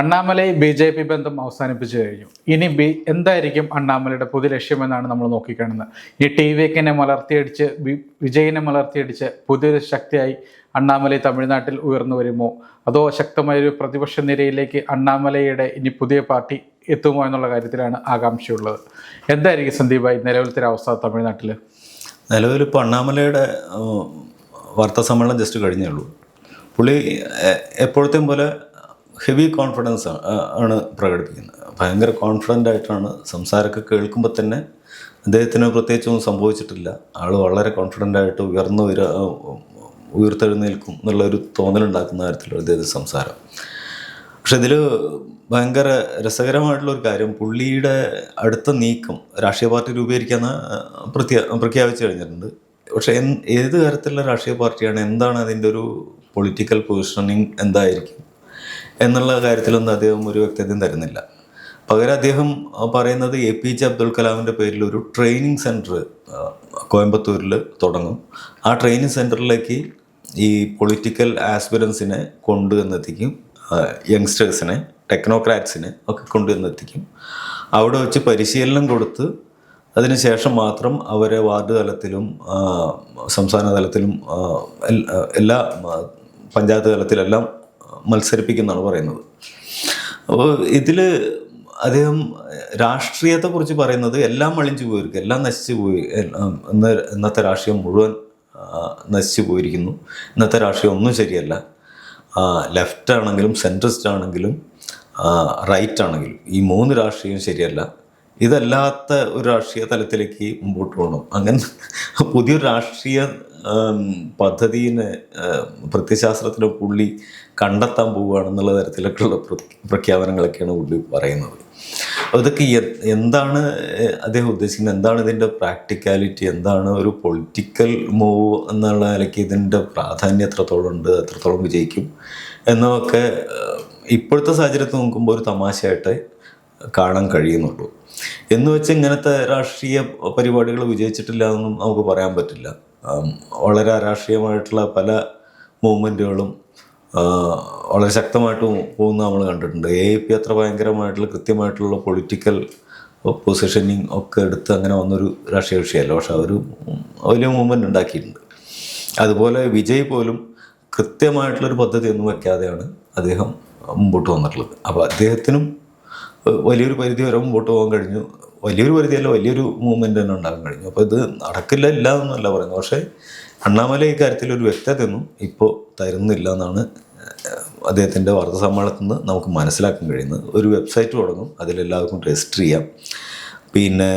Annamalai BJP. ബന്ധം അവസാനിപ്പിച്ചു കഴിഞ്ഞു. ഇനി എന്തായിരിക്കും അണ്ണാമലയുടെ പുതിയ ലക്ഷ്യമെന്നാണ് നമ്മൾ നോക്കിക്കാണുന്നത്. ഈ ടി.വി.എക്കിനെ മലർത്തിയടിച്ച് വിജയിനെ മലർത്തിയടിച്ച് പുതിയൊരു ശക്തിയായി അണ്ണാമലൈ തമിഴ്നാട്ടിൽ ഉയർന്നു വരുമോ, അതോ ശക്തമായൊരു പ്രതിപക്ഷ നിരയിലേക്ക് അണ്ണാമലയുടെ ഇനി പുതിയ പാർട്ടി എത്തുമോ എന്നുള്ള കാര്യത്തിലാണ് ആകാംക്ഷയുള്ളത്. എന്തായിരിക്കും സന്ദീപായി നിലവിലത്തെ അവസ്ഥ തമിഴ്നാട്ടിൽ? നിലവിലിപ്പോൾ അണ്ണാമലയുടെ വാർത്താ സമ്മേളനം ജസ്റ്റ് കഴിഞ്ഞേ ഉള്ളൂ. പുള്ളി എപ്പോഴത്തെയും പോലെ ഹെവി കോൺഫിഡൻസ് ആണ് പ്രകടിപ്പിക്കുന്നത്. ഭയങ്കര കോൺഫിഡൻ്റ് ആയിട്ടാണ് സംസാരമൊക്കെ കേൾക്കുമ്പോൾ തന്നെ. അദ്ദേഹത്തിന് പ്രത്യേകിച്ചൊന്നും സംഭവിച്ചിട്ടില്ല. ആൾ വളരെ കോൺഫിഡൻ്റ് ആയിട്ട് ഉയർത്തെഴുന്നേൽക്കും എന്നുള്ളൊരു തോന്നലുണ്ടാക്കുന്ന കാര്യത്തിലുള്ള അദ്ദേഹത്തിൻ്റെ സംസാരം. പക്ഷെ ഇതിൽ ഭയങ്കര രസകരമായിട്ടുള്ളൊരു കാര്യം, പുള്ളിയുടെ അടുത്ത നീക്കം രാഷ്ട്രീയ പാർട്ടി രൂപീകരിക്കാന്ന് പ്രഖ്യാപിച്ചു കഴിഞ്ഞിട്ടുണ്ട്. പക്ഷെ ഏത് തരത്തിലുള്ള രാഷ്ട്രീയ പാർട്ടിയാണ്, എന്താണ് അതിൻ്റെ ഒരു പൊളിറ്റിക്കൽ പൊസിഷനിങ് എന്തായിരിക്കും എന്നുള്ള കാര്യത്തിലൊന്നും അദ്ദേഹം ഒരു വ്യക്തതയും തരുന്നില്ല. പകരം അദ്ദേഹം പറയുന്നത് APJ അബ്ദുൽ കലാമിൻ്റെ പേരിൽ ഒരു ട്രെയിനിങ് സെൻറ്റർ കോയമ്പത്തൂരിൽ തുടങ്ങും. ആ ട്രെയിനിങ് സെൻറ്ററിലേക്ക് ഈ പൊളിറ്റിക്കൽ ആസ്പിരൻസിനെ കൊണ്ടുവന്നെത്തിക്കും, യങ്സ്റ്റേഴ്സിനെ, ടെക്നോക്രാറ്റ്സിനെ ഒക്കെ കൊണ്ടുവന്നെത്തിക്കും. അവിടെ വെച്ച് പരിശീലനം കൊടുത്ത് അതിനുശേഷം മാത്രം അവരെ വാർഡ് തലത്തിലും സംസ്ഥാന തലത്തിലും എല്ലാ പഞ്ചായത്ത് തലത്തിലെല്ലാം മത്സരിപ്പിക്കുന്നതാണ് പറയുന്നത്. അപ്പോൾ ഇതിൽ അദ്ദേഹം രാഷ്ട്രീയത്തെക്കുറിച്ച് പറയുന്നത് എല്ലാം അളിഞ്ചു പോയിരിക്കും, എല്ലാം നശിച്ചു പോയി, ഇന്നത്തെ രാഷ്ട്രീയം മുഴുവൻ നശിച്ചു പോയിരിക്കുന്നു, ഇന്നത്തെ രാഷ്ട്രീയം ഒന്നും ശരിയല്ല, ലെഫ്റ്റ് ആണെങ്കിലും സെൻട്രിസ്റ്റ് ആണെങ്കിലും റൈറ്റ് ആണെങ്കിലും ഈ മൂന്ന് രാഷ്ട്രീയം ശരിയല്ല, ഇതല്ലാത്ത ഒരു രാഷ്ട്രീയ തലത്തിലേക്ക് മുമ്പോട്ട് പോകണം, അങ്ങനെ പുതിയൊരു രാഷ്ട്രീയ പദ്ധതിയെ പ്രത്യയശാസ്ത്രത്തിലെ പുള്ളി കണ്ടെത്താൻ പോവുകയാണെന്നുള്ള തരത്തിലൊക്കെയുള്ള പ്രഖ്യാപനങ്ങളൊക്കെയാണ് പുള്ളി പറയുന്നത്. അതൊക്കെ എന്താണ് അദ്ദേഹം ഉദ്ദേശിക്കുന്നത്, എന്താണ് ഇതിൻ്റെ പ്രാക്ടിക്കാലിറ്റി, എന്താണ് ഒരു പൊളിറ്റിക്കൽ മൂവ് എന്നുള്ള നിലയ്ക്ക് ഇതിൻ്റെ പ്രാധാന്യം എത്രത്തോളം ഉണ്ട്, എത്രത്തോളം വിജയിക്കും എന്നൊക്കെ ഇപ്പോഴത്തെ സാഹചര്യത്തിൽ നോക്കുമ്പോൾ ഒരു തമാശയായിട്ട് കാണാൻ കഴിയുന്നുള്ളൂ. എന്ന് വെച്ച് ഇങ്ങനത്തെ രാഷ്ട്രീയ പരിപാടികൾ വിജയിച്ചിട്ടില്ല എന്നൊന്നും നമുക്ക് പറയാൻ പറ്റില്ല. വളരെ അരാഷ്ട്രീയമായിട്ടുള്ള പല മൂവ്മെൻറ്റുകളും വളരെ ശക്തമായിട്ട് പോകുന്ന നമ്മൾ കണ്ടിട്ടുണ്ട്. AAP അത്ര ഭയങ്കരമായിട്ടുള്ള കൃത്യമായിട്ടുള്ള പൊളിറ്റിക്കൽ പൊസിഷനിങ് ഒക്കെ എടുത്ത് അങ്ങനെ വന്നൊരു രാഷ്ട്രീയ കക്ഷിയല്ല, പക്ഷെ ഒരു വലിയ മൂവ്മെൻറ്റ് ഉണ്ടാക്കിയിട്ടുണ്ട്. അതുപോലെ വിജയ് പോലും കൃത്യമായിട്ടുള്ളൊരു പദ്ധതി ഒന്നും വയ്ക്കാതെയാണ് അദ്ദേഹം മുമ്പോട്ട് വന്നിട്ടുള്ളത്. അപ്പോൾ അദ്ദേഹത്തിനും വലിയൊരു പരിധി വരെ മുമ്പോട്ട് പോകാൻ കഴിഞ്ഞു. വലിയൊരു പരിധിയല്ല, വലിയൊരു മൂവ്മെൻറ്റ് തന്നെ ഉണ്ടാകാൻ കഴിഞ്ഞു. അപ്പോൾ ഇത് നടക്കില്ല ഇല്ല എന്നല്ല പറയുന്നത്. പക്ഷേ അണ്ണാമല ഈ കാര്യത്തിലൊരു വ്യക്തതയൊന്നും ഇപ്പോൾ തരുന്നില്ല എന്നാണ് അദ്ദേഹത്തിൻ്റെ വാർത്താ സമ്മേളനത്തിൽ നിന്ന് നമുക്ക് മനസ്സിലാക്കാൻ കഴിയുന്നത്. ഒരു വെബ്സൈറ്റ് തുടങ്ങും, അതിലെല്ലാവർക്കും രജിസ്റ്റർ ചെയ്യാം. പിന്നെ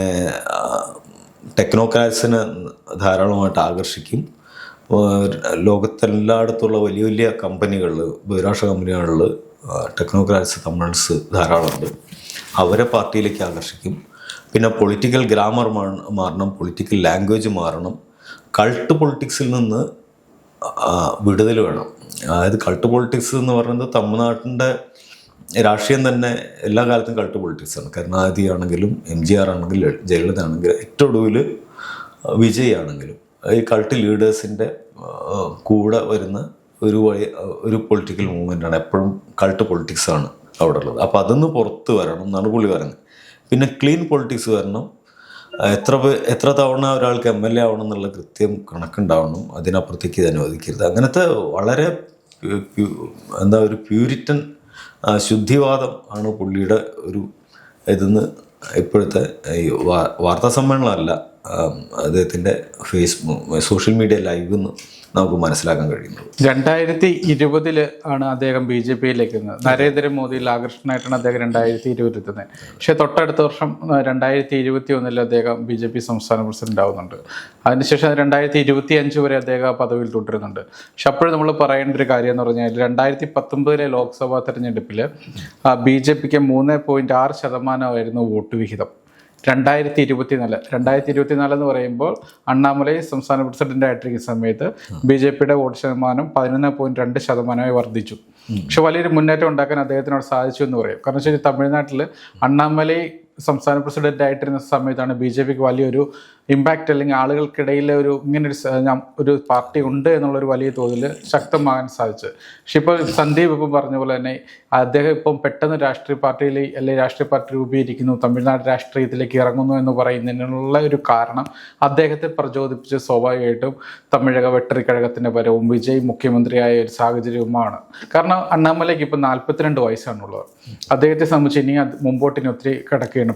ടെക്നോക്രാറ്റ്സിനെ ധാരാളമായിട്ട് ആകർഷിക്കും. ലോകത്തെല്ലായിടത്തുള്ള വലിയ വലിയ കമ്പനികളിൽ, ബഹിരാഷ്ട്ര കമ്പനികളിൽ ടെക്നോക്രാറ്റ്സ് കമ്പണീസ് ധാരാളമുണ്ട്. അവരെ പാർട്ടിയിലേക്ക് ആകർഷിക്കും. പിന്നെ പൊളിറ്റിക്കൽ ഗ്രാമർ മാറണം, പൊളിറ്റിക്കൽ ലാംഗ്വേജ് മാറണം, കൾട്ട് പൊളിറ്റിക്സിൽ നിന്ന് വിടുതൽ വേണം. അതായത് കൾട്ട് പൊളിറ്റിക്സ് എന്ന് പറയുന്നത് തമിഴ്നാട്ടിൻ്റെ രാഷ്ട്രീയം തന്നെ എല്ലാ കാലത്തും കൾട്ട് പൊളിറ്റിക്സാണ്. കരുണാനിധി ആണെങ്കിലും MGR ആണെങ്കിലും ജയലളിത ആണെങ്കിലും ഏറ്റവും ഒടുവിൽ വിജയ് ആണെങ്കിലും ഈ കൾട്ട് ലീഡേഴ്സിൻ്റെ കൂടെ വരുന്ന ഒരു പൊളിറ്റിക്കൽ മൂവ്മെൻറ്റാണ്. എപ്പോഴും കൾട്ട് പൊളിറ്റിക്സാണ് അവിടെ ഉള്ളത്. അപ്പോൾ അതൊന്ന് പുറത്ത് വരണം എന്നാണ് പുള്ളി പറയുന്നത്. പിന്നെ ക്ലീൻ പൊളിറ്റിക്സ് വരണം. എത്ര തവണ ഒരാൾക്ക് MLA ആവണം എന്നുള്ള കൃത്യം കണക്കുണ്ടാവണം, അതിനപ്പുറത്തേക്ക് ഇത് അനുവദിക്കരുത്. അങ്ങനത്തെ വളരെ ഒരു പ്യൂരിറ്റൻ ശുദ്ധിവാദം ആണ് പുള്ളിയുടെ ഒരു ഇതെന്ന് ഇപ്പോഴത്തെ ഈ വാർത്താ സമ്മേളനമല്ല, അദ്ദേഹത്തിൻ്റെ സോഷ്യൽ മീഡിയ ലൈവ് എന്ന് നമുക്ക് മനസ്സിലാക്കാൻ കഴിയുന്നത്. 2020 ആണ് അദ്ദേഹം BJP-യിലേക്ക് എത്തുന്നത്. നരേന്ദ്രമോദിയിൽ ആകർഷണമായിട്ടാണ് അദ്ദേഹം 2020 എത്തുന്നത്. പക്ഷേ തൊട്ടടുത്ത വർഷം 2021 അദ്ദേഹം BJP സംസ്ഥാന പ്രസിഡന്റ് ആവുന്നുണ്ട്. അതിനുശേഷം 2025 വരെ അദ്ദേഹം ആ പദവിയിൽ തുടരുന്നുണ്ട്. പക്ഷെ അപ്പോഴും നമ്മൾ പറയേണ്ട ഒരു കാര്യം എന്ന് പറഞ്ഞാൽ 2019 ലോക്സഭാ തെരഞ്ഞെടുപ്പിൽ BJP-ക്ക് 3.6% വോട്ട് വിഹിതം. 2024 എന്ന് പറയുമ്പോൾ അണ്ണാമലൈ സംസ്ഥാന പ്രസിഡന്റ് ആയിട്ടിരിക്കുന്ന സമയത്ത് BJP-യുടെ വോട്ട് ശതമാനം 11.2% വർദ്ധിച്ചു. പക്ഷെ വലിയൊരു മുന്നേറ്റം ഉണ്ടാക്കാൻ അദ്ദേഹത്തിനോട് സാധിച്ചു എന്ന് പറയും. കാരണം വെച്ചാൽ തമിഴ്നാട്ടിൽ അണ്ണാമലൈ സംസ്ഥാന പ്രസിഡന്റ് ആയിട്ടിരുന്ന സമയത്താണ് BJP-ക്ക് വലിയൊരു ഇമ്പാക്റ്റ് അല്ലെങ്കിൽ ആളുകൾക്കിടയിൽ ഒരു പാർട്ടി ഉണ്ട് എന്നുള്ളൊരു വലിയ തോതിൽ ശക്തമാകാൻ സാധിച്ചത്. പക്ഷെ ഇപ്പോൾ സന്ദീപ് ഇപ്പം പറഞ്ഞ പോലെ തന്നെ അദ്ദേഹം ഇപ്പം പെട്ടെന്ന് രാഷ്ട്രീയ പാർട്ടിയിൽ അല്ലെങ്കിൽ രാഷ്ട്രീയ പാർട്ടി രൂപീകരിക്കുന്നു, തമിഴ്നാട് രാഷ്ട്രീയത്തിലേക്ക് ഇറങ്ങുന്നു എന്ന് പറയുന്നതിനുള്ള ഒരു കാരണം അദ്ദേഹത്തെ പ്രചോദിപ്പിച്ച് സ്വാഭാവികമായിട്ടും തമിഴക വെട്ടറിക്കഴകത്തിൻ്റെ പരവും വിജയ് മുഖ്യമന്ത്രിയായ ഒരു സാഹചര്യവുമാണ്. കാരണം അണ്ണാമലയ്ക്ക് ഇപ്പം 42 വയസ്സാണുള്ളത്. അദ്ദേഹത്തെ സംബന്ധിച്ച് ഇനി മുമ്പോട്ടിന് ഒത്തിരി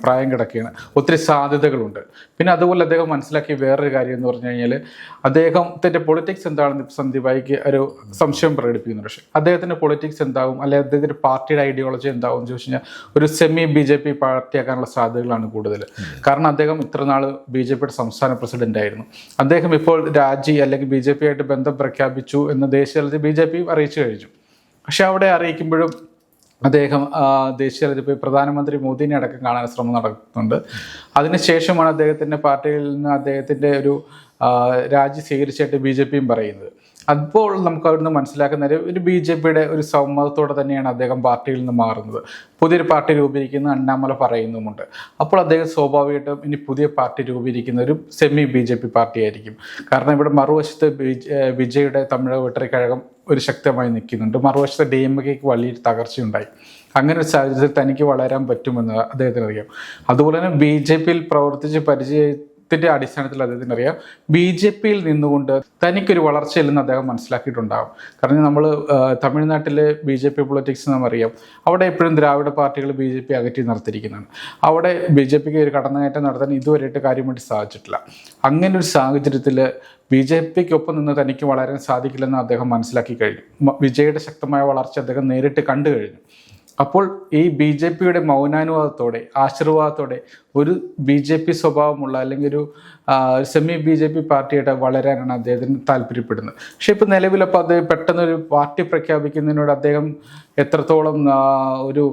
പ്രായം കിടക്കുകയാണ്, ഒത്തിരി സാധ്യതകളുണ്ട്. പിന്നെ അതുപോലെ അദ്ദേഹം മനസ്സിലാക്കിയ വേറൊരു കാര്യം എന്ന് പറഞ്ഞു കഴിഞ്ഞാൽ അദ്ദേഹത്തിൻ്റെ പൊളിറ്റിക്സ് എന്താണെന്ന് സന്ദീപായിക്ക് ഒരു സംശയം പ്രകടിപ്പിക്കുന്നുണ്ട്. പക്ഷേ അദ്ദേഹത്തിൻ്റെ പൊളിറ്റിക്സ് എന്താകും, അല്ലെങ്കിൽ അദ്ദേഹത്തിൻ്റെ പാർട്ടിയുടെ ഐഡിയോളജി എന്താകും എന്ന് ചോദിച്ചു കഴിഞ്ഞാൽ ഒരു സെമി BJP പാർട്ടിയാക്കാനുള്ള സാധ്യതകളാണ് കൂടുതൽ. കാരണം അദ്ദേഹം ഇത്രനാൾ BJPയുടെ സംസ്ഥാന പ്രസിഡന്റ് ആയിരുന്നു. അദ്ദേഹം ഇപ്പോൾ രാജി അല്ലെങ്കിൽ BJP ആയിട്ട് ബന്ധം പ്രഖ്യാപിച്ചു എന്ന് ദേശീയ തലത്തിൽ BJP അറിയിച്ചു കഴിഞ്ഞു. പക്ഷെ അവിടെ അറിയിക്കുമ്പോഴും അദ്ദേഹം ദേശീയ തലത്തിൽ പോയി പ്രധാനമന്ത്രി മോദിനെ അടക്കം കാണാൻ ശ്രമം നടത്തുന്നുണ്ട്. അതിനുശേഷമാണ് അദ്ദേഹത്തിൻ്റെ പാർട്ടിയിൽ നിന്ന് അദ്ദേഹത്തിൻ്റെ ഒരു രാജി സ്വീകരിച്ചായിട്ട് BJPയും പറയുന്നത്. അപ്പോൾ നമുക്ക് അവിടുന്ന് മനസ്സിലാക്കുന്ന ഒരു BJPയുടെ ഒരു സമ്മതത്തോടെ തന്നെയാണ് അദ്ദേഹം പാർട്ടിയിൽ നിന്ന് മാറുന്നത്. പുതിയൊരു പാർട്ടി രൂപീകരിക്കുന്ന അണ്ണാമല പറയുന്നുമുണ്ട്. അപ്പോൾ അദ്ദേഹം സ്വാഭാവികമായിട്ടും ഇനി പുതിയ പാർട്ടി രൂപീകരിക്കുന്ന ഒരു സെമി BJP പാർട്ടി ആയിരിക്കും. കാരണം ഇവിടെ മറുവശത്ത് വിജയുടെ തമിഴക വെട്ടറിക്കഴകം ഒരു ശക്തമായി നിൽക്കുന്നുണ്ട്, മറുവശത്ത് DMKക്ക് വലിയൊരു തകർച്ചയുണ്ടായി. അങ്ങനെ ഒരു സാഹചര്യത്തിൽ തനിക്ക് വളരാൻ പറ്റുമെന്ന് അദ്ദേഹത്തിന് അറിയാം. അതുപോലെ തന്നെ BJPയിൽ പ്രവർത്തിച്ച് പരിചയത്തിൻ്റെ അടിസ്ഥാനത്തിൽ അദ്ദേഹത്തിന് അറിയാം BJPയിൽ നിന്നുകൊണ്ട് തനിക്കൊരു വളർച്ചയില്ലെന്ന് അദ്ദേഹം മനസ്സിലാക്കിയിട്ടുണ്ടാകും. കാരണം നമ്മൾ തമിഴ്നാട്ടിലെ BJP പൊളിറ്റിക്സ് നമുക്കറിയാം, അവിടെ എപ്പോഴും ദ്രാവിഡ പാർട്ടികൾ BJP അകറ്റി നിർത്തിയിരിക്കുന്നതാണ്. അവിടെ BJPക്ക് ഒരു കടന്നുകയറ്റം നടത്താൻ ഇതുവരെയായിട്ട് കാര്യമായിട്ട് സാധിച്ചിട്ടില്ല. അങ്ങനെ ഒരു സാഹചര്യത്തിൽ BJPക്കൊപ്പം നിന്ന് തനിക്ക് വളരാൻ സാധിക്കില്ലെന്ന് അദ്ദേഹം മനസ്സിലാക്കി കഴിഞ്ഞു. വിജയുടെ ശക്തമായ വളർച്ച അദ്ദേഹം നേരിട്ട് കണ്ടു കഴിഞ്ഞു. അപ്പോൾ ഈ BJPയുടെ മൗനാനുവാദത്തോടെ ആശീർവാദത്തോടെ ഒരു BJP സ്വഭാവമുള്ള അല്ലെങ്കിൽ ഒരു സെമി BJP പാർട്ടിയായിട്ട് വളരാനാണ് അദ്ദേഹത്തിന് താല്പര്യപ്പെടുന്നത്. പക്ഷെ ഇപ്പോൾ നിലവിലപ്പോൾ അദ്ദേഹം പെട്ടെന്നൊരു പാർട്ടി പ്രഖ്യാപിക്കുന്നതിനോട് അദ്ദേഹം എത്രത്തോളം ഒരു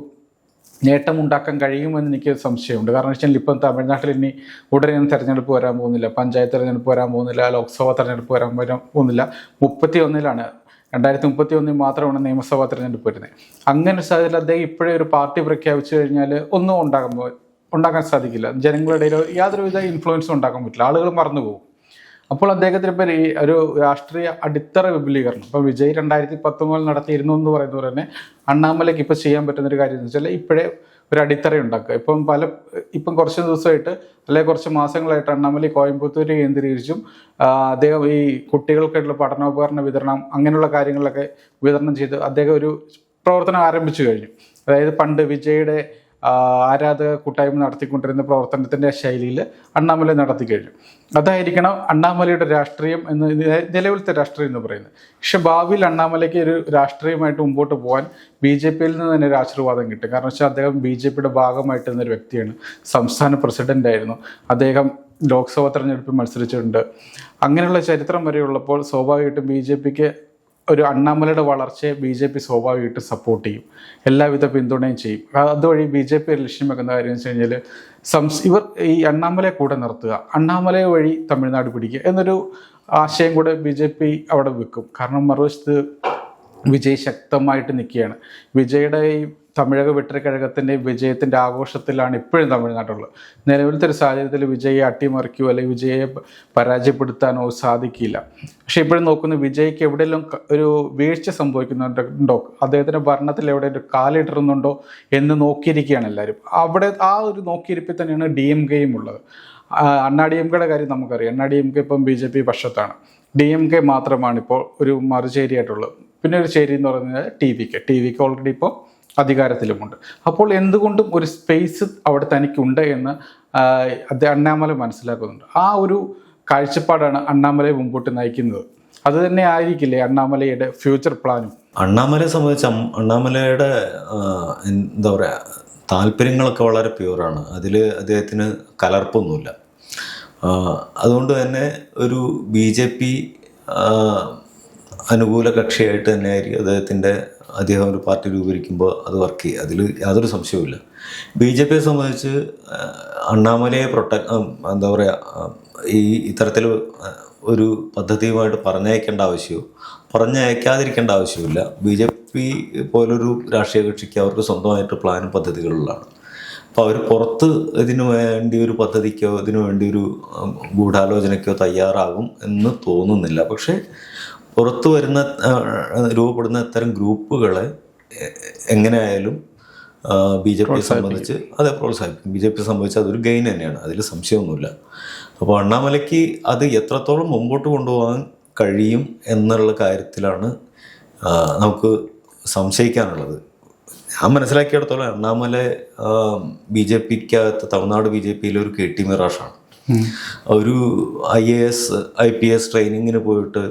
നേട്ടമുണ്ടാക്കാൻ കഴിയുമെന്ന് എനിക്ക് സംശയമുണ്ട്. കാരണം വെച്ചാൽ ഇപ്പം തമിഴ്നാട്ടിൽ ഇനി ഉടനെ തെരഞ്ഞെടുപ്പ് വരാൻ പോകുന്നില്ല, പഞ്ചായത്ത് തെരഞ്ഞെടുപ്പ് വരാൻ പോകുന്നില്ല, ലോക്സഭാ തെരഞ്ഞെടുപ്പ് വരാൻ പോകുന്നില്ല. 31 2031 മാത്രമാണ് നിയമസഭാ തെരഞ്ഞെടുപ്പ് വരുന്നത്. അങ്ങനെ ഒരു സാഹചര്യത്തിൽ അദ്ദേഹം ഇപ്പോഴേ ഒരു പാർട്ടി പ്രഖ്യാപിച്ചു കഴിഞ്ഞാൽ ഒന്നും ഉണ്ടാക്കാൻ സാധിക്കില്ല. ജനങ്ങളുടെ ഇടയിൽ യാതൊരുവിധ ഇൻഫ്ലുവൻസും ഉണ്ടാക്കാൻ പറ്റില്ല, ആളുകൾ മറന്നുപോകും. അപ്പോൾ അദ്ദേഹത്തിന് ഇപ്പം ഒരു രാഷ്ട്രീയ അടിത്തറ വിപുലീകരണം ഇപ്പം വിജയ് 2019 നടത്തിയിരുന്നു എന്ന് പറയുന്നത് പോലെ തന്നെ അണ്ണാമലയ്ക്ക് ഇപ്പോൾ ചെയ്യാൻ പറ്റുന്നൊരു കാര്യം എന്ന് വെച്ചാൽ ഇപ്പോഴേ ഒരു അടിത്തറ ഉണ്ടാക്കുക. ഇപ്പം കുറച്ച് ദിവസമായിട്ട് അല്ലെങ്കിൽ കുറച്ച് മാസങ്ങളായിട്ട് അണ്ണാമലൈ കോയമ്പത്തൂർ കേന്ദ്രീകരിച്ചും അദ്ദേഹം ഈ കുട്ടികൾക്കായിട്ടുള്ള പഠനോപകരണ വിതരണം അങ്ങനെയുള്ള കാര്യങ്ങളിലൊക്കെ വിതരണം ചെയ്ത് അദ്ദേഹം ഒരു പ്രവർത്തനം ആരംഭിച്ചു കഴിഞ്ഞു. അതായത് പണ്ട് വിജയുടെ ആരാധക കൂട്ടായ്മ നടത്തിക്കൊണ്ടിരുന്ന പ്രവർത്തനത്തിൻ്റെ ശൈലിയിൽ അണ്ണാമലൈ നടത്തി കഴിഞ്ഞു. അതായിരിക്കണം അണ്ണാമലയുടെ രാഷ്ട്രീയം എന്ന് നിലവിലത്തെ രാഷ്ട്രീയം എന്ന് പറയുന്നത്. പക്ഷെ ഭാവിയിൽ അണ്ണാമലയ്ക്ക് ഒരു രാഷ്ട്രീയമായിട്ട് മുമ്പോട്ട് പോകാൻ BJPയിൽ നിന്ന് തന്നെ ഒരു ആശീർവാദം കിട്ടും. കാരണം വെച്ചാൽ അദ്ദേഹം BJPയുടെ ഭാഗമായിട്ട് നിന്നൊരു വ്യക്തിയാണ്, സംസ്ഥാന പ്രസിഡന്റ് ആയിരുന്നു, അദ്ദേഹം ലോക്സഭാ തെരഞ്ഞെടുപ്പിൽ മത്സരിച്ചിട്ടുണ്ട്. അങ്ങനെയുള്ള ചരിത്രം വരെ ഉള്ളപ്പോൾ സ്വാഭാവികമായിട്ടും BJPക്ക് ഒരു അണ്ണാമലയുടെ വളർച്ചയെ BJP സ്വാഭാവികമായിട്ട് സപ്പോർട്ട് ചെയ്യും, എല്ലാവിധ പിന്തുണയും ചെയ്യും. അതുവഴി BJP ലക്ഷ്യം വെക്കുന്ന കാര്യം എന്ന് വെച്ച് കഴിഞ്ഞാൽ ഇവർ ഈ അണ്ണാമലയെ കൂടെ നിർത്തുക, അണ്ണാമലയെ വഴി തമിഴ്നാട് പിടിക്കുക എന്നൊരു ആശയം കൂടെ BJP അവിടെ വെക്കും. കാരണം മറുവശത്ത് വിജയ് ശക്തമായിട്ട് നിൽക്കുകയാണ്. വിജയുടെ ഈ തമിഴക വെട്ടറിക്കഴകത്തിൻ്റെ വിജയത്തിൻ്റെ ആഘോഷത്തിലാണ് ഇപ്പോഴും തമിഴ്നാട്ടുള്ളത്. നിലവിലത്തെ ഒരു സാഹചര്യത്തിൽ വിജയെ അട്ടിമറിക്കുകയോ അല്ലെങ്കിൽ വിജയെ പരാജയപ്പെടുത്താനോ സാധിക്കില്ല. പക്ഷെ ഇപ്പോഴും നോക്കുന്ന വിജയ്ക്ക് എവിടെയെല്ലാം ഒരു വീഴ്ച സംഭവിക്കുന്നുണ്ടോ, അദ്ദേഹത്തിൻ്റെ ഭരണത്തിൽ എവിടെ ഒരു കാലിടറുന്നുണ്ടോ എന്ന് നോക്കിയിരിക്കുകയാണ് എല്ലാവരും. അവിടെ ആ ഒരു നോക്കിയിരിപ്പിൽ തന്നെയാണ് DMKയും ഉള്ളത്. DMKയുടെ കാര്യം നമുക്കറിയാം. DMK ഇപ്പം BJP പക്ഷത്താണ്, DMK മാത്രമാണ് ഇപ്പോൾ ഒരു മറുചേരിയായിട്ടുള്ളത്. പിന്നെ ഒരു ചേരി എന്ന് പറയുന്നത് TVK ഓൾറെഡി ഇപ്പോൾ അധികാരത്തിലുമുണ്ട്. അപ്പോൾ എന്തുകൊണ്ടും ഒരു സ്പേസ് അവിടെ തനിക്കുണ്ട് എന്ന് അണ്ണാമല മനസ്സിലാക്കുന്നുണ്ട്. ആ ഒരു കാഴ്ചപ്പാടാണ് അണ്ണാമലയെ മുമ്പോട്ട് നയിക്കുന്നത്. അത് തന്നെ ആയിരിക്കില്ലേ അണ്ണാമലയുടെ ഫ്യൂച്ചർ പ്ലാനും? അണ്ണാമലയെ സംബന്ധിച്ച് അണ്ണാമലയുടെ എന്താ പറയുക, താല്പര്യങ്ങളൊക്കെ വളരെ പ്യൂറാണ്. അതിൽ അദ്ദേഹത്തിന് കലർപ്പൊന്നുമില്ല. അതുകൊണ്ട് തന്നെ ഒരു BJP അനുകൂല കക്ഷിയായിട്ട് തന്നെയായിരിക്കും അദ്ദേഹം ഒരു പാർട്ടി രൂപീകരിക്കുമ്പോൾ അത് വർക്ക് ചെയ്യുക, അതിൽ യാതൊരു സംശയവുമില്ല. BJPയെ സംബന്ധിച്ച് അണ്ണാമലയെ എന്താ പറയുക, ഇത്തരത്തിൽ ഒരു പദ്ധതിയുമായിട്ട് പറഞ്ഞയക്കാതിരിക്കേണ്ട ആവശ്യമില്ല. BJP പോലൊരു രാഷ്ട്രീയ കക്ഷിക്ക് അവർക്ക് സ്വന്തമായിട്ട് പ്ലാനും പദ്ധതികളുള്ളതാണ്. അപ്പോൾ അവർ പുറത്ത് ഇതിനു വേണ്ടി ഒരു പദ്ധതിക്കോ ഇതിനു വേണ്ടി ഒരു ഗൂഢാലോചനയ്ക്കോ തയ്യാറാകും എന്ന് തോന്നുന്നില്ല. പക്ഷേ പുറത്ത് വരുന്ന രൂപപ്പെടുന്ന ഇത്തരം ഗ്രൂപ്പുകളെ എങ്ങനെയായാലും BJP സംബന്ധിച്ച് അതെ പ്രോത്സാഹിപ്പിക്കും. BJP സംബന്ധിച്ച് അതൊരു ഗെയിൻ തന്നെയാണ്, അതിൽ സംശയമൊന്നുമില്ല. അപ്പോൾ അണ്ണാമലയ്ക്ക് അത് എത്രത്തോളം മുമ്പോട്ട് കൊണ്ടുപോകാൻ കഴിയും എന്നുള്ള കാര്യത്തിലാണ് നമുക്ക് സംശയിക്കാനുള്ളത്. ഞാൻ മനസ്സിലാക്കിയിടത്തോളം അണ്ണാമല BJPക്കകത്ത് തമിഴ്നാട് BJPയിലെ ഒരു KT മിറാഷാണ്. ഒരു IAS IPS ട്രെയിനിങ്ങിന് പോയിട്ട്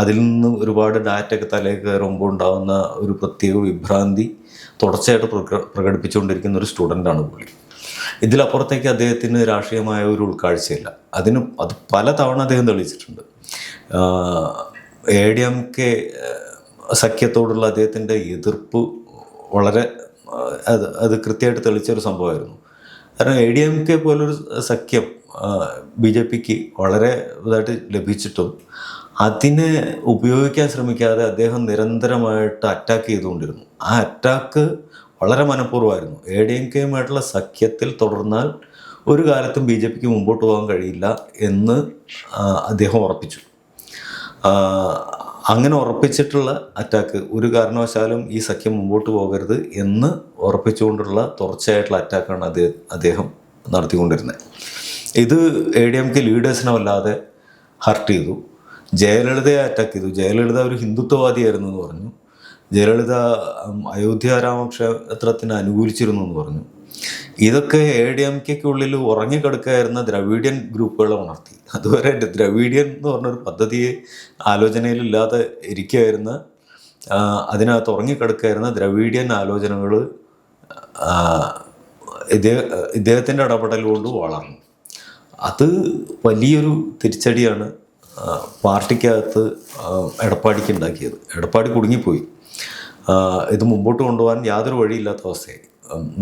അതിൽ നിന്ന് ഒരുപാട് ഡാറ്റയൊക്കെ തലയിൽ കയറുമ്പോൾ ഉണ്ടാകുന്ന ഒരു പ്രത്യേക വിഭ്രാന്തി തുടർച്ചയായിട്ട് പ്രകടിപ്പിച്ചുകൊണ്ടിരിക്കുന്ന ഒരു സ്റ്റുഡൻ്റാണ് പുള്ളി. ഇതിലപ്പുറത്തേക്ക് അദ്ദേഹത്തിന് രാഷ്ട്രീയമായ ഒരു ഉൾക്കാഴ്ചയില്ല. അത് പല തവണ അദ്ദേഹം തെളിയിച്ചിട്ടുണ്ട്. ADMK സഖ്യത്തോടുള്ള അദ്ദേഹത്തിൻ്റെ എതിർപ്പ് വളരെ അത് കൃത്യമായിട്ട് തെളിച്ചൊരു സംഭവമായിരുന്നു. കാരണം ADMK പോലൊരു സഖ്യം BJPക്ക് വളരെ ഇതായിട്ട് ലഭിച്ചിട്ടും അതിനെ ഉപയോഗിക്കാൻ ശ്രമിക്കാതെ അദ്ദേഹം നിരന്തരമായിട്ട് അറ്റാക്ക് ചെയ്തുകൊണ്ടിരുന്നു. ആ അറ്റാക്ക് വളരെ മനഃപൂർവ്വമായിരുന്നു. ADMKയുമായിട്ടുള്ള സഖ്യത്തിൽ തുടർന്നാൽ ഒരു കാലത്തും BJPക്ക് മുമ്പോട്ട് പോകാൻ കഴിയില്ല എന്ന് അദ്ദേഹം ഉറപ്പിച്ചു. അങ്ങനെ ഉറപ്പിച്ചിട്ടുള്ള അറ്റാക്ക്, ഒരു കാരണവശാലും ഈ സഖ്യം മുമ്പോട്ട് പോകരുത് എന്ന് ഉറപ്പിച്ചുകൊണ്ടുള്ള തുടർച്ചയായിട്ടുള്ള അറ്റാക്കാണ് അദ്ദേഹം നടത്തിക്കൊണ്ടിരുന്നത്. ഇത് ADMK ലീഡേഴ്സിനെ വല്ലാതെ ഹർട്ട് ചെയ്തു. ജയലളിതയെ അറ്റാക്ക് ചെയ്തു. ജയലളിത ഒരു ഹിന്ദുത്വവാദിയായിരുന്നു എന്ന് പറഞ്ഞു. ജയലളിത അയോധ്യ രാമക്ഷേത്രത്തിന് അനുകൂലിച്ചിരുന്നു എന്ന് പറഞ്ഞു. ഇതൊക്കെ ADMKയ്ക്കുള്ളിൽ ഉറങ്ങിക്കിടക്കുകയായിരുന്ന ദ്രവീഡിയൻ ഗ്രൂപ്പുകളെ ഉണർത്തി. അതുവരെ ദ്രവീഡിയൻ എന്ന് പറഞ്ഞൊരു പദ്ധതിയെ ആലോചനയിലില്ലാതെ ഇരിക്കുകയായിരുന്ന, അതിനകത്ത് ഉറങ്ങിക്കിടക്കുകയായിരുന്ന ദ്രവീഡിയൻ ആലോചനകൾ ഇദ്ദേഹത്തിൻ്റെ ഇടപെടൽ കൊണ്ട് വളർന്നു. അത് വലിയൊരു തിരിച്ചടിയാണ് പാർട്ടിക്കകത്ത് എടപ്പാടിക്ക് ഉണ്ടാക്കിയത്. എടപ്പാടി കുടുങ്ങിപ്പോയി. ഇത് മുമ്പോട്ട് കൊണ്ടുപോകാൻ യാതൊരു വഴിയില്ലാത്ത അവസ്ഥയായി.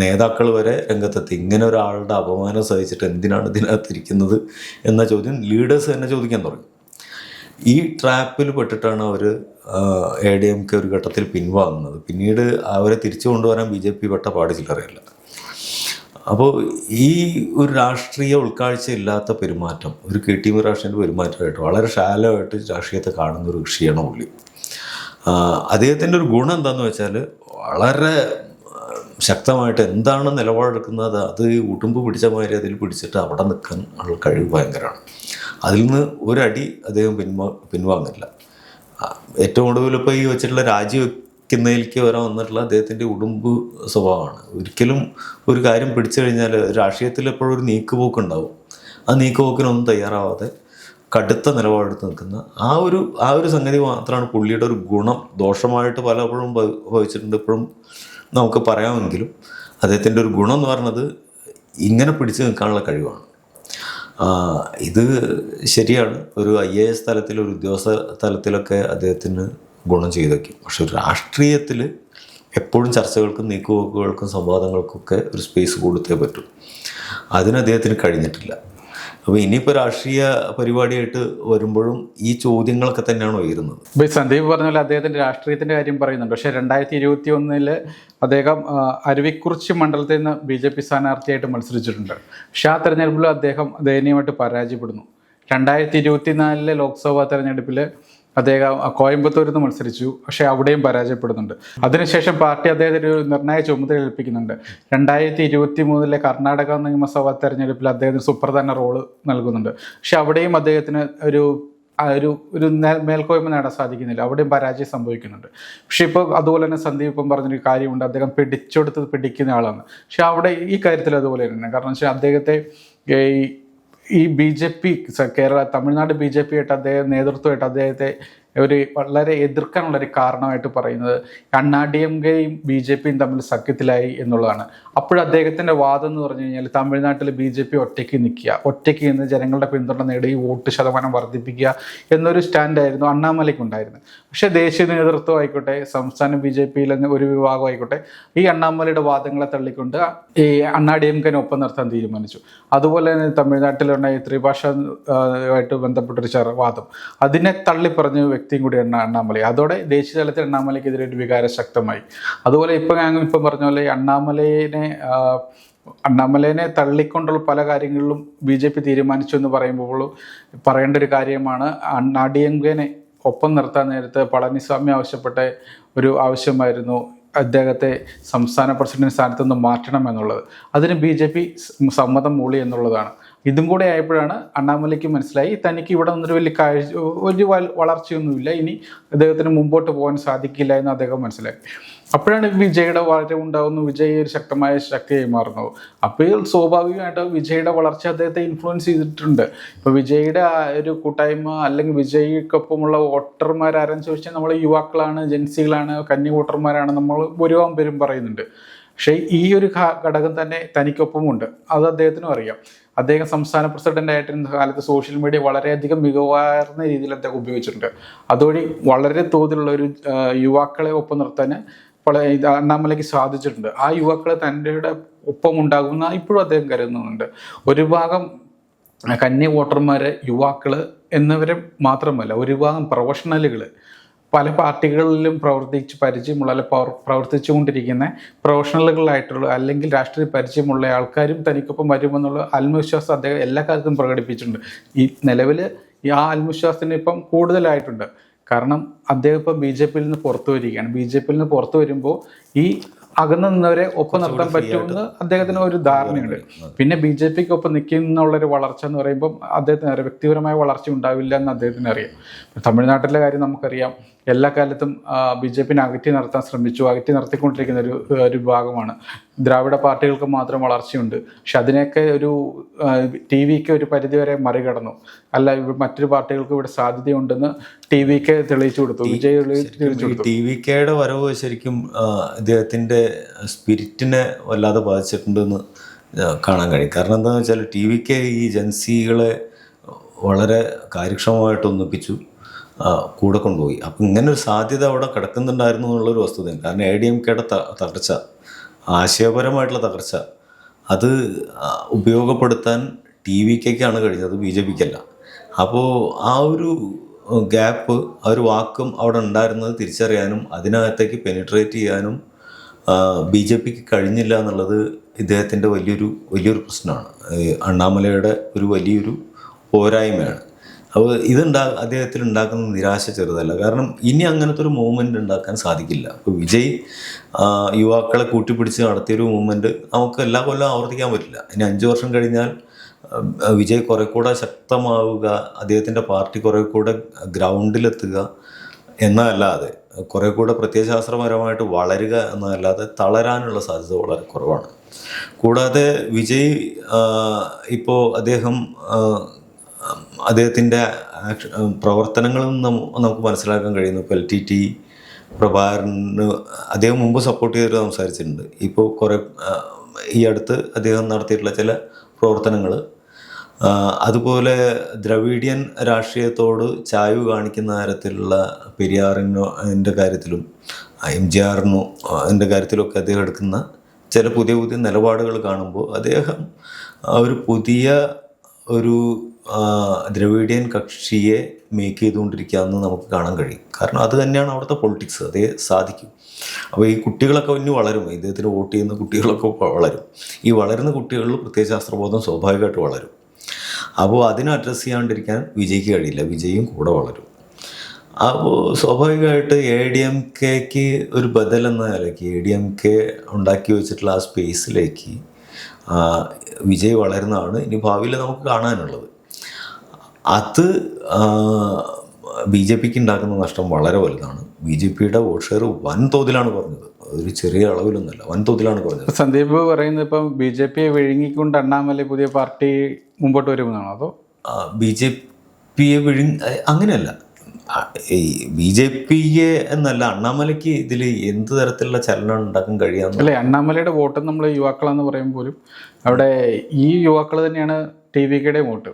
നേതാക്കൾ വരെ രംഗത്തെത്തി. ഇങ്ങനെ ഒരാളുടെ അപമാനം സഹിച്ചിട്ട് എന്തിനാണ് ഇതിനകത്തിരിക്കുന്നത് എന്ന ചോദ്യം ലീഡേഴ്സ് തന്നെ ചോദിക്കാൻ തുടങ്ങി. ഈ ട്രാപ്പിൽ പെട്ടിട്ടാണ് അവർ ADMK ഒരു ഘട്ടത്തിൽ പിൻവാങ്ങുന്നത്. പിന്നീട് അവരെ തിരിച്ചു കൊണ്ടുവരാൻ BJP പെട്ട പാട് ചില്ലറയല്ല. അപ്പോൾ ഈ ഒരു രാഷ്ട്രീയ ഉൾക്കാഴ്ചയില്ലാത്ത പെരുമാറ്റം, ഒരു KT മിറാഷിൻ്റെ പെരുമാറ്റമായിട്ട് വളരെ ഷാലോ ആയിട്ട് രാഷ്ട്രീയത്തെ കാണുന്ന ഒരു കക്ഷിയാണ് പുള്ളി. അദ്ദേഹത്തിൻ്റെ ഒരു ഗുണം എന്താണെന്ന് വെച്ചാൽ വളരെ ശക്തമായിട്ട് എന്താണ് നിലപാടെടുക്കുന്നത് അത് ഉടുമ്പ് പിടിച്ച മാതിരി അതിൽ പിടിച്ചിട്ട് അവിടെ നിൽക്കാൻ ഉള്ള കഴിവ് ഭയങ്കരമാണ്. അതിൽ നിന്ന് ഒരടി അദ്ദേഹം പിൻവാങ്ങില്ല. ഏറ്റവും ഒടുവിൽ ഇപ്പോൾ ഈ വെച്ചിട്ടുള്ള രാജിവെക്കുന്നതിലേക്ക് വരാൻ വന്നിട്ടുള്ള അദ്ദേഹത്തിൻ്റെ ഉടുമ്പ് സ്വഭാവമാണ്. ഒരിക്കലും ഒരു കാര്യം പിടിച്ചു കഴിഞ്ഞാൽ രാഷ്ട്രീയത്തിൽ എപ്പോഴും ഒരു നീക്കുപോക്കുണ്ടാവും. ആ നീക്കുപോക്കിനൊന്നും തയ്യാറാവാതെ കടുത്ത നിലപാടെടുത്ത് നിൽക്കുന്ന ആ ഒരു സംഗതി മാത്രമാണ് പുള്ളിയുടെ ഒരു ഗുണം. ദോഷമായിട്ട് പലപ്പോഴും ഭവിച്ചിട്ടുണ്ട്, ഇപ്പോഴും നമുക്ക് പറയാമെങ്കിലും അദ്ദേഹത്തിൻ്റെ ഒരു ഗുണം എന്ന് പറയുന്നത് ഇങ്ങനെ പിടിച്ചു നിൽക്കാനുള്ള കഴിവാണ്. ഇത് ശരിയാണ്, ഒരു IAS തലത്തിൽ, ഒരു ഉദ്യോഗസ്ഥ തലത്തിലൊക്കെ അദ്ദേഹത്തിന് ഗുണം ചെയ്തു വയ്ക്കും. പക്ഷെ രാഷ്ട്രീയത്തിൽ എപ്പോഴും ചർച്ചകൾക്കും നീക്കുപോക്കുകൾക്കും സംവാദങ്ങൾക്കൊക്കെ ഒരു സ്പേസ് കൊടുത്തേ പറ്റൂ. അതിന് അദ്ദേഹത്തിന് കഴിഞ്ഞിട്ടില്ല. അപ്പോൾ ഇനിയിപ്പോൾ രാഷ്ട്രീയ പരിപാടിയായിട്ട് വരുമ്പോഴും ഈ ചോദ്യങ്ങളൊക്കെ തന്നെയാണ് ഉയരുന്നത്. ഇപ്പോൾ സന്ദീപ് പറഞ്ഞ പോലെ അദ്ദേഹത്തിൻ്റെ രാഷ്ട്രീയത്തിൻ്റെ കാര്യം പറയുന്നുണ്ട്. പക്ഷേ 2021 അദ്ദേഹം അരുവിക്കുറിച്ചി മണ്ഡലത്തിൽ നിന്ന് BJP സ്ഥാനാർത്ഥിയായിട്ട് മത്സരിച്ചിട്ടുണ്ട്. പക്ഷേ ആ തെരഞ്ഞെടുപ്പിൽ അദ്ദേഹം ദയനീയമായിട്ട് പരാജയപ്പെടുന്നു. 2024 ലോക്സഭാ തെരഞ്ഞെടുപ്പിൽ അദ്ദേഹം കോയമ്പത്തൂരിൽ നിന്ന് മത്സരിച്ചു. പക്ഷേ അവിടെയും പരാജയപ്പെടുന്നുണ്ട്. അതിനുശേഷം പാർട്ടി അദ്ദേഹത്തിന് ഒരു നിർണായക ചുമതല ഏൽപ്പിക്കുന്നുണ്ട്. 2023 കർണാടക നിയമസഭാ തെരഞ്ഞെടുപ്പിൽ അദ്ദേഹത്തിന് സുപ്രധാന റോള് നൽകുന്നുണ്ട്. പക്ഷെ അവിടെയും അദ്ദേഹത്തിന് ഒരു മേൽക്കോയ്മ നേടാൻ സാധിക്കുന്നില്ല. അവിടെയും പരാജയം സംഭവിക്കുന്നുണ്ട്. പക്ഷെ ഇപ്പോൾ അതുപോലെ തന്നെ സന്ദീപ് ഇപ്പം പറഞ്ഞൊരു കാര്യമുണ്ട്, അദ്ദേഹം പിടിക്കുന്ന ആളാണ്. പക്ഷെ അവിടെ ഈ കാര്യത്തിൽ അതുപോലെ തന്നെ. കാരണം വെച്ചാൽ അദ്ദേഹത്തെ ഈ BJP തമിഴ്നാട് BJP ആയിട്ട് അദ്ദേഹം നേതൃത്വമായിട്ട് അദ്ദേഹത്തെ വളരെ എതിർക്കാനുള്ളൊരു കാരണമായിട്ട് പറയുന്നത് DMKയും BJPയും തമ്മിൽ സഖ്യത്തിലായി എന്നുള്ളതാണ്. അപ്പോഴദ്ദേഹത്തിൻ്റെ വാദം എന്ന് പറഞ്ഞു കഴിഞ്ഞാൽ തമിഴ്നാട്ടിൽ BJP ഒറ്റയ്ക്ക് നിന്ന് ജനങ്ങളുടെ പിന്തുണ നേടി വോട്ട് ശതമാനം വർദ്ധിപ്പിക്കുക എന്നൊരു സ്റ്റാൻഡായിരുന്നു അണ്ണാമലയ്ക്കുണ്ടായിരുന്നത്. പക്ഷേ ദേശീയ നേതൃത്വം ആയിക്കോട്ടെ, സംസ്ഥാന BJPയിലെ ഒരു വിഭാഗം ആയിക്കോട്ടെ, ഈ അണ്ണാമലയുടെ വാദങ്ങളെ തള്ളിക്കൊണ്ട് ഈ DMKനെ ഒപ്പം നിർത്താൻ തീരുമാനിച്ചു. അതുപോലെ തന്നെ തമിഴ്നാട്ടിലുണ്ടായ ത്രിഭാഷ ആയിട്ട് ബന്ധപ്പെട്ടൊരു വാദം, അതിനെ തള്ളിപ്പറഞ്ഞ് വ്യക്തിയും കൂടിയാണ് അണ്ണാമലൈ. അതോടെ ദേശീയ തലത്തിൽ അണ്ണാമലയ്ക്കെതിരെ ഒരു വികാരം ശക്തമായി. അതുപോലെ ഇപ്പം പറഞ്ഞ പോലെ അണ്ണാമലൈനെ തള്ളിക്കൊണ്ടുള്ള പല കാര്യങ്ങളിലും BJP തീരുമാനിച്ചു എന്ന് പറയുമ്പോൾ പറയേണ്ട ഒരു കാര്യമാണ്, അണ്ണാഡിയങ്കനെ ഒപ്പം നിർത്താൻ നേരത്ത് പളനിസ്വാമി ആവശ്യപ്പെട്ട ഒരു ആവശ്യമായിരുന്നു അദ്ദേഹത്തെ സംസ്ഥാന പ്രസിഡന്റ് സ്ഥാനത്ത് നിന്ന് മാറ്റണം എന്നുള്ളത്. അതിന് BJP സമ്മതം മൂളി എന്നുള്ളതാണ്. ഇതും കൂടെ ആയപ്പോഴാണ് അണ്ണാമലയ്ക്ക് മനസ്സിലായി തനിക്ക് ഇവിടെ നിന്നൊരു വലിയ വളർച്ചയൊന്നുമില്ല, ഇനി അദ്ദേഹത്തിന് മുമ്പോട്ട് പോകാൻ സാധിക്കില്ല എന്ന് അദ്ദേഹം മനസ്സിലാക്കി. അപ്പോഴാണ് വിജയുടെ വരവ് ഉണ്ടാകുന്നു, വിജയ് ഒരു ശക്തമായ ശക്തിയായി മാറുന്നത്. അപ്പോൾ സ്വാഭാവികമായിട്ട് വിജയുടെ വളർച്ച അദ്ദേഹത്തെ ഇൻഫ്ലുവൻസ് ചെയ്തിട്ടുണ്ട്. ഇപ്പോൾ വിജയുടെ ഒരു കൂട്ടായ്മ അല്ലെങ്കിൽ വിജയ്ക്കൊപ്പമുള്ള വോട്ടർമാരാരെന്ന് ചോദിച്ചാൽ നമ്മൾ യുവാക്കളാണ്, ജൻസികളാണ്, കന്നി വോട്ടർമാരാണ് നമ്മൾ ഭൂരിഭാഗം പേരും പറയുന്നുണ്ട്. പക്ഷേ ഈ ഒരു ഘടകം തന്നെ തനിക്കൊപ്പമുണ്ട്, അത് അദ്ദേഹത്തിനും അറിയാം. അദ്ദേഹം സംസ്ഥാന പ്രസിഡന്റ് ആയിട്ടിരുന്ന കാലത്ത് സോഷ്യൽ മീഡിയ വളരെയധികം മികവാർന്ന രീതിയിൽ അദ്ദേഹം ഉപയോഗിച്ചിട്ടുണ്ട്. അതുവഴി വളരെ തോതിലുള്ള ഒരു യുവാക്കളെ ഒപ്പം നിർത്താൻ അണ്ണാമലയ്ക്ക് സാധിച്ചിട്ടുണ്ട്. ആ യുവാക്കളെ തൻ്റെ ഒപ്പം ഉണ്ടാകുന്ന ഇപ്പോഴും അദ്ദേഹം കരുതുന്നുണ്ട്. ഒരു ഭാഗം കന്നി വോട്ടർമാരെ, യുവാക്കള് എന്നിവരെ മാത്രമല്ല, ഒരു ഭാഗം പ്രൊഫഷണലുകൾ, പല പാർട്ടികളിലും പരിചയമുള്ള പ്രവർത്തിച്ചു കൊണ്ടിരിക്കുന്ന പ്രൊഫഷണലുകളായിട്ടുള്ള അല്ലെങ്കിൽ രാഷ്ട്രീയ പരിചയമുള്ള ആൾക്കാരും തനിക്കൊപ്പം വരുമെന്നുള്ള ആത്മവിശ്വാസം അദ്ദേഹം എല്ലാ കാലത്തും പ്രകടിപ്പിച്ചിട്ടുണ്ട്. ഈ നിലവിൽ ആ ആത്മവിശ്വാസത്തിന് ഇപ്പം കൂടുതലായിട്ടുണ്ട്. കാരണം അദ്ദേഹം ഇപ്പം BJP നിന്ന് പുറത്തു വരികയാണ്. BJP നിന്ന് പുറത്തു വരുമ്പോൾ ഈ അകന്നു നിന്നവരെ ഒപ്പം നിർത്താൻ പറ്റുമെന്ന് അദ്ദേഹത്തിന് ഒരു ധാരണയുണ്ട്. പിന്നെ BJPക്ക് ഒപ്പം നിൽക്കുന്നുള്ളൊരു വളർച്ച എന്ന് പറയുമ്പോൾ അദ്ദേഹത്തിന് അറിയാം, വ്യക്തിപരമായ വളർച്ച ഉണ്ടാവില്ല എന്ന് അദ്ദേഹത്തിന് അറിയാം. തമിഴ്നാട്ടിലെ കാര്യം നമുക്കറിയാം. എല്ലാ കാലത്തും BJPനെ അകറ്റി നിർത്തിക്കൊണ്ടിരിക്കുന്ന ഒരു ഭാഗമാണ്. ദ്രാവിഡ പാർട്ടികൾക്ക് മാത്രം വളർച്ചയുണ്ട്, പക്ഷെ അതിനെയൊക്കെ TV-ക്ക് ഒരു പരിധിവരെ മറികടന്നു. അല്ല, മറ്റൊരു പാർട്ടികൾക്ക് ഇവിടെ സാധ്യതയുണ്ടെന്ന് TV-ക്ക് തെളിയിച്ചു കൊടുത്തു, വിജയ് തെളിയിച്ചു കൊടുത്തു. TV-ക്കയുടെ വരവ് ശരിക്കും ഇദ്ദേഹത്തിൻ്റെ സ്പിരിറ്റിനെ വല്ലാതെ ബാധിച്ചിട്ടുണ്ടെന്ന് കാണാൻ കഴിയും. കാരണം എന്താണെന്ന് വെച്ചാൽ TV-ക്ക് ഈ ജൻസികളെ വളരെ കാര്യക്ഷമമായിട്ട് ഒന്നിപ്പിച്ചു, കൂടെ കൊണ്ടുപോയി. അപ്പം ഇങ്ങനൊരു സാധ്യത അവിടെ കിടക്കുന്നുണ്ടായിരുന്നു എന്നുള്ളൊരു വസ്തുതയാണ്. കാരണം ADMKയുടെ തകർച്ച, ആശയപരമായിട്ടുള്ള തകർച്ച, അത് ഉപയോഗപ്പെടുത്താൻ TV-ക്കാണ് കഴിഞ്ഞത്, BJPക്കല്ല. അപ്പോൾ ആ ഒരു ഗ്യാപ്പ്, ആ ഒരു വാക്കും അവിടെ ഉണ്ടായിരുന്നത് തിരിച്ചറിയാനും അതിനകത്തേക്ക് പെനിട്രേറ്റ് ചെയ്യാനും BJPക്ക് കഴിഞ്ഞില്ല എന്നുള്ളത് ഇദ്ദേഹത്തിൻ്റെ വലിയൊരു പ്രശ്നമാണ്. അണ്ണാമലയുടെ ഒരു വലിയൊരു പോരായ്മയാണ്. അപ്പോൾ അദ്ദേഹത്തിൽ ഉണ്ടാക്കുന്ന നിരാശ ചെറുതല്ല. കാരണം ഇനി അങ്ങനത്തെ ഒരു മൂവ്മെൻറ്റ് ഉണ്ടാക്കാൻ സാധിക്കില്ല. ഇപ്പോൾ വിജയ് യുവാക്കളെ കൂട്ടിപ്പിടിച്ച് നടത്തിയൊരു മൂവ്മെൻറ്റ് നമുക്ക് എല്ലാ കൊല്ലം ആവർത്തിക്കാൻ പറ്റില്ല. ഇനി 5 വർഷം കഴിഞ്ഞാൽ വിജയ് കുറെ കൂടെ ശക്തമാവുക, അദ്ദേഹത്തിൻ്റെ പാർട്ടി കുറെ കൂടെ ഗ്രൗണ്ടിലെത്തുക എന്നതല്ലാതെ, കുറെ കൂടെ പ്രത്യയശാസ്ത്രപരമായിട്ട് വളരുക എന്നതല്ലാതെ തളരാനുള്ള സാധ്യത വളരെ കുറവാണ്. കൂടാതെ വിജയ് ഇപ്പോൾ അദ്ദേഹത്തിൻ്റെ പ്രവർത്തനങ്ങളിൽ നിന്ന് നമുക്ക് മനസ്സിലാക്കാൻ കഴിയുന്നു. ഇപ്പോൾ LTT പ്രഭാകരന് അദ്ദേഹം മുമ്പ് സപ്പോർട്ട് ചെയ്തിട്ട് സംസാരിച്ചിട്ടുണ്ട്. ഇപ്പോൾ ഈ അടുത്ത് അദ്ദേഹം നടത്തിയിട്ടുള്ള ചില പ്രവർത്തനങ്ങൾ, അതുപോലെ ദ്രവീഡിയൻ രാഷ്ട്രീയത്തോട് ചായ്വ് കാണിക്കുന്ന തരത്തിലുള്ള പെരിയാറിൻ്റെ കാര്യത്തിലും MGRൻ്റെ കാര്യത്തിലൊക്കെ അദ്ദേഹം എടുക്കുന്ന ചില പുതിയ നിലപാടുകൾ കാണുമ്പോൾ അദ്ദേഹം ഒരു പുതിയ ദ്രവീഡിയൻ കക്ഷിയെ മേക്ക് ചെയ്തുകൊണ്ടിരിക്കുകയെന്ന് നമുക്ക് കാണാൻ കഴിയും. കാരണം അത് തന്നെയാണ് അവിടുത്തെ പൊളിറ്റിക്സ്, അതേ സാധിക്കും. അപ്പോൾ ഈ കുട്ടികളൊക്കെ ഇനി വളരും, ഇദ്ദേഹത്തിന് വോട്ട് ചെയ്യുന്ന കുട്ടികളൊക്കെ വളരും. ഈ വളരുന്ന കുട്ടികളിൽ പ്രത്യയശാസ്ത്രബോധം സ്വാഭാവികമായിട്ട് വളരും. അപ്പോൾ അതിനെ അഡ്രസ്സ് ചെയ്യാണ്ടിരിക്കാൻ വിജയ്ക്ക് കഴിയില്ല, വിജയും കൂടെ വളരും. അപ്പോൾ സ്വാഭാവികമായിട്ട് ADMKക്ക് ഒരു ബദൽ എന്ന നിലയ്ക്ക് ADMK ഉണ്ടാക്കി വെച്ചിട്ടുള്ള ആ സ്പേസിലേക്ക് വിജയ് വളരുന്നതാണ് ഇനി ഭാവിയിൽ നമുക്ക് കാണാനുള്ളത്. അത് BJPക്ക് ഉണ്ടാക്കുന്ന നഷ്ടം വളരെ വലുതാണ്. BJPയുടെ വോട്ട് ഷെയർ വൻതോതിലാണ് കുറഞ്ഞത്, ഒരു ചെറിയ അളവിലൊന്നുമല്ല, വൻതോതിലാണ് കുറഞ്ഞത്. സന്ദീപ് പറയുന്നത് ഇപ്പം BJPയെ വിഴുങ്ങിക്കൊണ്ട് അണ്ണാമലൈ പുതിയ പാർട്ടി മുമ്പോട്ട് വരുമെന്നാണോ, അതോ BJPയെ അങ്ങനെയല്ല. ഈ BJPയെ എന്നല്ല, അണ്ണാമലയ്ക്ക് ഇതിൽ എന്ത് തരത്തിലുള്ള ചലനം ഉണ്ടാക്കാൻ കഴിയാമെന്ന്. അല്ലേ, അണ്ണാമലയുടെ വോട്ട് നമ്മൾ യുവാക്കളെന്ന് പറയുമ്പോൾ പോലും അവിടെ ഈ യുവാക്കൾ തന്നെയാണ് TV-യുടെ വോട്ട്.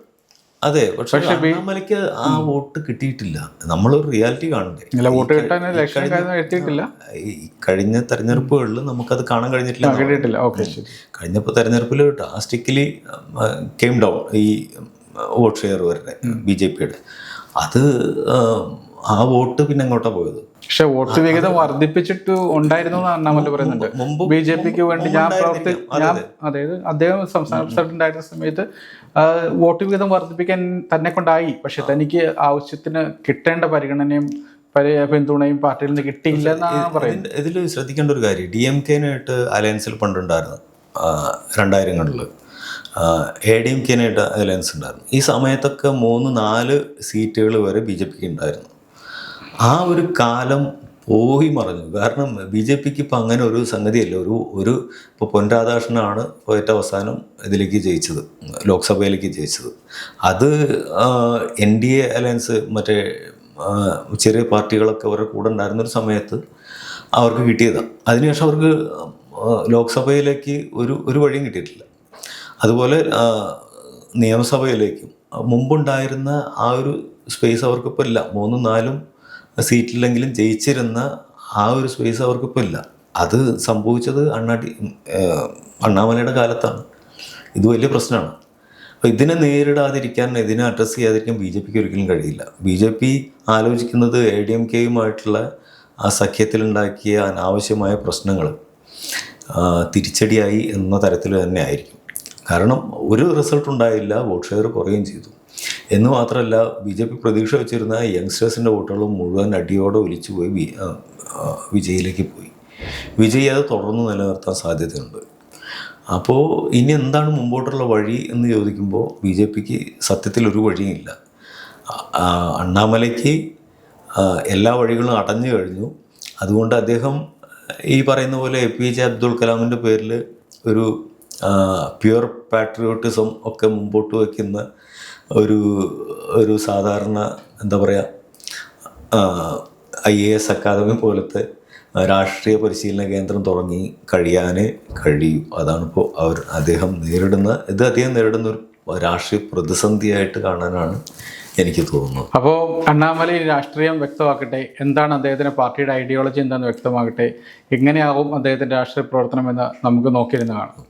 അതെ, പക്ഷേ അണ്ണാമലയ്ക്ക് ആ വോട്ട് കിട്ടിയിട്ടില്ല. നമ്മളൊരു റിയാലിറ്റി കാണണ്ടേ. വോട്ട് കിട്ടാൻ എത്തിയിട്ടില്ല. ഈ കഴിഞ്ഞ തെരഞ്ഞെടുപ്പുകളിൽ നമുക്കത് കാണാൻ കഴിഞ്ഞിട്ടില്ല. കഴിഞ്ഞപ്പോൾ തെരഞ്ഞെടുപ്പിൽ ഡ്രാസ്റ്റിക്കലി കെയിം ഡൗൺ ഈ വോട്ട് ഷെയർ വരുന്നത് BJPയുടെ. അത് ആ വോട്ട് പിന്നെ എങ്ങോട്ടാ പോയത്? പക്ഷെ വോട്ട് വിഹിതം വർദ്ധിപ്പിച്ചിട്ട് ഉണ്ടായിരുന്നു എന്ന് അണ്ണാമല പറയുന്നുണ്ട്. ബി ജെ പിക്ക് വേണ്ടി അതായത് അദ്ദേഹം സംസ്ഥാന പ്രസിഡന്റ് ആയിരുന്ന സമയത്ത് വോട്ട് വിഹിതം വർദ്ധിപ്പിക്കാൻ തന്നെ കൊണ്ടായി. പക്ഷെ തനിക്ക് ആവശ്യത്തിന് കിട്ടേണ്ട പരിഗണനയും പിന്തുണയും പാർട്ടിയിൽ നിന്ന് കിട്ടിയില്ല എന്നാണ് പറയുന്നത്. ഇതിൽ ശ്രദ്ധിക്കേണ്ട ഒരു കാര്യം, DMK-നായിട്ട് അലയൻസിൽ പണ്ടുണ്ടായിരുന്നു 2000-കളിൽ, ADMK-നായിട്ട് അലയൻസ് ഉണ്ടായിരുന്നു. ഈ സമയത്തൊക്കെ 3-4 സീറ്റുകൾ വരെ BJPക്ക് ഉണ്ടായിരുന്നു. ആ ഒരു കാലം പോയി മറഞ്ഞു. കാരണം BJPക്ക് ഇപ്പം അങ്ങനെ ഒരു സംഗതിയല്ല. ഇപ്പോൾ പൊൻ രാധാകൃഷ്ണനാണ് ഏറ്റവും അവസാനം ഇതിലേക്ക് ജയിച്ചത്, ലോക്സഭയിലേക്ക് ജയിച്ചത്. അത് NDA അലയൻസ് മറ്റേ ചെറിയ പാർട്ടികളൊക്കെ അവരുടെ കൂടെ ഉണ്ടായിരുന്നൊരു സമയത്ത് അവർക്ക് കിട്ടിയതാണ്. അതിനുശേഷം അവർക്ക് ലോക്സഭയിലേക്ക് ഒരു വഴിയും കിട്ടിയിട്ടില്ല. അതുപോലെ നിയമസഭയിലേക്കും മുമ്പുണ്ടായിരുന്ന ആ ഒരു സ്പേസ് അവർക്കിപ്പോൾ ഇല്ല. 3-4 സീറ്റിലെങ്കിലും ജയിച്ചിരുന്ന ആ ഒരു സ്പേസ് അവർക്കിപ്പോൾ ഇല്ല. അത് സംഭവിച്ചത് അണ്ണാമലയുടെ കാലത്താണ്. ഇത് വലിയ പ്രശ്നമാണ്. അപ്പോൾ ഇതിനെ നേരിടാതിരിക്കാൻ, ഇതിനെ അഡ്രസ്സ് ചെയ്യാതിരിക്കാൻ BJPക്ക് ഒരിക്കലും കഴിയില്ല. BJP ആലോചിക്കുന്നത് ADMK-യുമായിട്ടുള്ള ആ സഖ്യത്തിലുണ്ടാക്കിയ അനാവശ്യമായ പ്രശ്നങ്ങൾ തിരിച്ചടിയായി എന്ന തരത്തിൽ തന്നെ ആയിരിക്കും. കാരണം ഒരു റിസൾട്ട് ഉണ്ടായില്ല, വോട്ട് ഷെയർ കുറയുകയും ചെയ്തു. എന്ന് മാത്രമല്ല, BJP പ്രതീക്ഷ വെച്ചിരുന്ന യങ്സ്റ്റേഴ്സിൻ്റെ വോട്ടുകളും മുഴുവൻ അടിയോടെ ഒലിച്ചു പോയി വിജയിലേക്ക് പോയി. വിജയ് അത് തുടർന്ന് നിലനിർത്താൻ സാധ്യതയുണ്ട്. അപ്പോൾ ഇനി എന്താണ് മുമ്പോട്ടുള്ള വഴി എന്ന് ചോദിക്കുമ്പോൾ BJPക്ക് സത്യത്തിൽ ഒരു വഴിയില്ല. അണ്ണാമലയ്ക്ക് എല്ലാ വഴികളും അടഞ്ഞു കഴിഞ്ഞു. അതുകൊണ്ട് അദ്ദേഹം ഈ പറയുന്ന പോലെ APJ അബ്ദുൽ കലാമിൻ്റെ പേരിൽ ഒരു പ്യുവർ പാട്രിയോട്ടിസം ഒക്കെ മുമ്പോട്ട് വയ്ക്കുന്ന ഒരു സാധാരണ എന്താ പറയുക IAS അക്കാദമി പോലത്തെ രാഷ്ട്രീയ പരിശീലന കേന്ദ്രം തുടങ്ങി കഴിയാനേ കഴിയൂ. അതാണിപ്പോൾ അദ്ദേഹം നേരിടുന്ന ഒരു രാഷ്ട്രീയ പ്രതിസന്ധിയായിട്ട് കാണാനാണ് എനിക്ക് തോന്നുന്നത്. അപ്പോൾ അണ്ണാമല രാഷ്ട്രീയം വ്യക്തമാക്കട്ടെ, എന്താണ് അദ്ദേഹത്തിൻ്റെ പാർട്ടിയുടെ ഐഡിയോളജി എന്താണെന്ന് വ്യക്തമാകട്ടെ, എങ്ങനെയാവും അദ്ദേഹത്തിൻ്റെ രാഷ്ട്രീയ പ്രവർത്തനം എന്ന് നമുക്ക് നോക്കിയിരുന്ന് കാണാം.